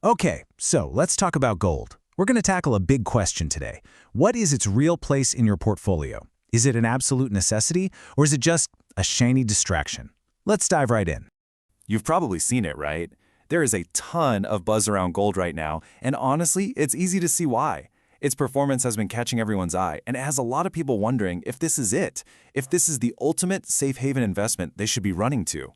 Okay, so let's talk about gold. We're going to tackle a big question today. What is its real place in your portfolio? Is it an absolute necessity, or is it just a shiny distraction? Let's dive right in. You've probably seen it, right? There is a ton of buzz around gold right now, and honestly, it's easy to see why. Its performance has been catching everyone's eye, and it has a lot of people wondering if this is it, if this is the ultimate safe haven investment they should be running to.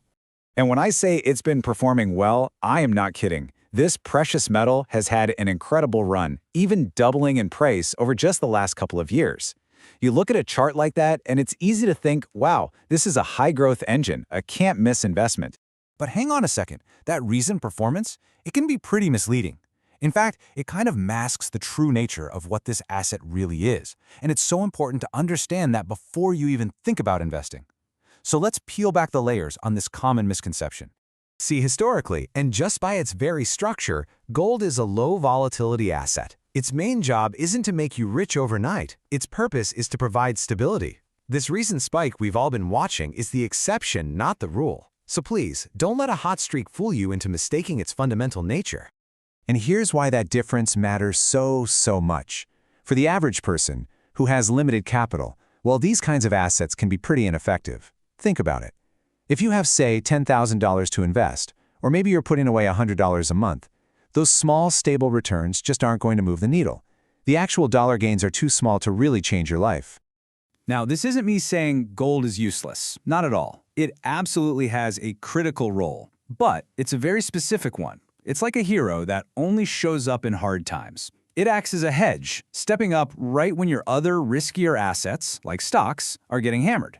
And when I say it's been performing well, I am not kidding. This precious metal has had an incredible run, even doubling in price over just the last couple of years. You look at a chart like that, and it's easy to think, wow, this is a high-growth engine, a can't-miss investment. But hang on a second, that recent performance, it can be pretty misleading. In fact, it kind of masks the true nature of what this asset really is, and it's so important to understand that before you even think about investing. So let's peel back the layers on this common misconception. See, historically, and just by its very structure, gold is a low-volatility asset. Its main job isn't to make you rich overnight. Its purpose is to provide stability. This recent spike we've all been watching is the exception, not the rule. So please, don't let a hot streak fool you into mistaking its fundamental nature. And here's why that difference matters so much. For the average person, who has limited capital, well, these kinds of assets can be pretty ineffective. Think about it. If you have, say, $10,000 to invest, or maybe you're putting away $100 a month, those small, stable returns just aren't going to move the needle. The actual dollar gains are too small to really change your life. Now, this isn't me saying gold is useless. Not at all. It absolutely has a critical role, but it's a very specific one. It's like a hero that only shows up in hard times. It acts as a hedge, stepping up right when your other riskier assets, like stocks, are getting hammered.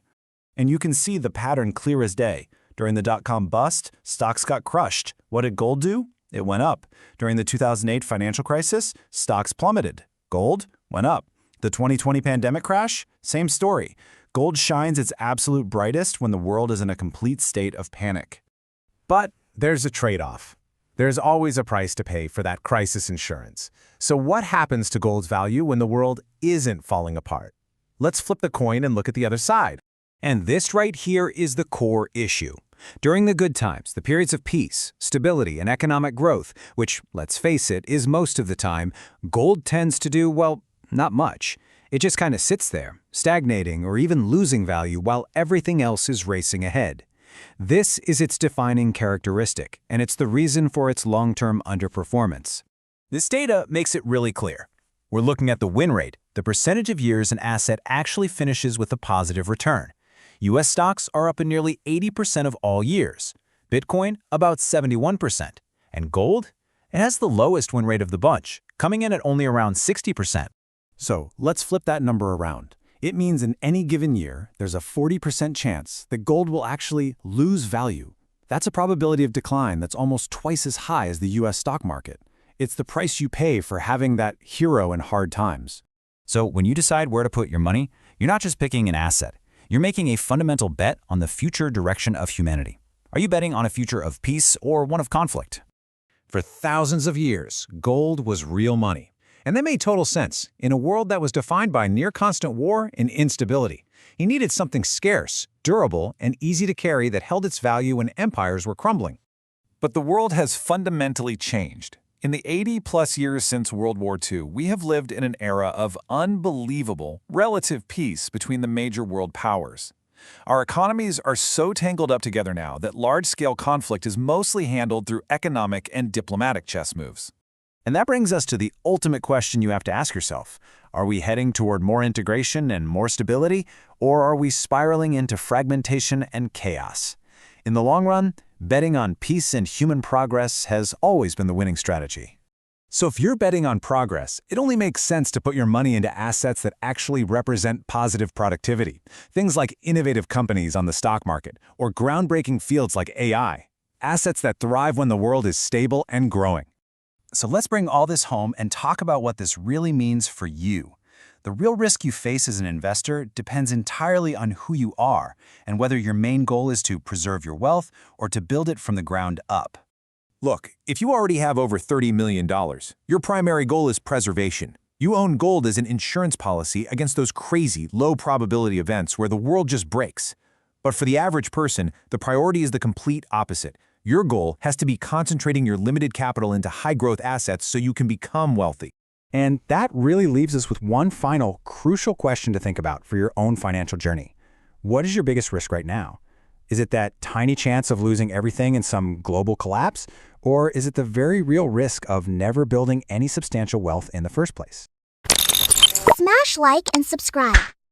And you can see the pattern clear as day. During the dot-com bust, stocks got crushed. What did gold do? It went up. During the 2008 financial crisis, stocks plummeted. Gold went up. The 2020 pandemic crash? Same story. Gold shines its absolute brightest when the world is in a complete state of panic. But there's a trade-off. There's always a price to pay for that crisis insurance. So what happens to gold's value when the world isn't falling apart? Let's flip the coin and look at the other side. And this right here is the core issue. During the good times, the periods of peace, stability, and economic growth, which, let's face it, is most of the time, gold tends to do, well, not much. It just kind of sits there, stagnating or even losing value while everything else is racing ahead. This is its defining characteristic, and it's the reason for its long-term underperformance. This data makes it really clear. We're looking at the win rate, the percentage of years an asset actually finishes with a positive return. U.S. stocks are up in nearly 80% of all years, Bitcoin about 71%, and gold? It has the lowest win rate of the bunch, coming in at only around 60%. So let's flip that number around. It means in any given year, there's a 40% chance that gold will actually lose value. That's a probability of decline that's almost twice as high as the U.S. stock market. It's the price you pay for having that hero in hard times. So when you decide where to put your money, you're not just picking an asset. You're making a fundamental bet on the future direction of humanity. Are you betting on a future of peace or one of conflict? For thousands of years, gold was real money. And that made total sense in a world that was defined by near-constant war and instability. You needed something scarce, durable, and easy to carry that held its value when empires were crumbling. But the world has fundamentally changed. In the 80-plus years since World War II, we have lived in an era of unbelievable relative peace between the major world powers. Our economies are so tangled up together now that large-scale conflict is mostly handled through economic and diplomatic chess moves. And that brings us to the ultimate question you have to ask yourself. Are we heading toward more integration and more stability, or are we spiraling into fragmentation and chaos? In the long run, betting on peace and human progress has always been the winning strategy. So if you're betting on progress, it only makes sense to put your money into assets that actually represent positive productivity. Things like innovative companies on the stock market or groundbreaking fields like AI. Assets that thrive when the world is stable and growing. So let's bring all this home and talk about what this really means for you. The real risk you face as an investor depends entirely on who you are and whether your main goal is to preserve your wealth or to build it from the ground up. Look, if you already have over $30 million, your primary goal is preservation. You own gold as an insurance policy against those crazy, low-probability events where the world just breaks. But for the average person, the priority is the complete opposite. Your goal has to be concentrating your limited capital into high-growth assets so you can become wealthy. And that really leaves us with one final crucial question to think about for your own financial journey. What is your biggest risk right now? Is it that tiny chance of losing everything in some global collapse? Or is it the very real risk of never building any substantial wealth in the first place? Smash like and subscribe.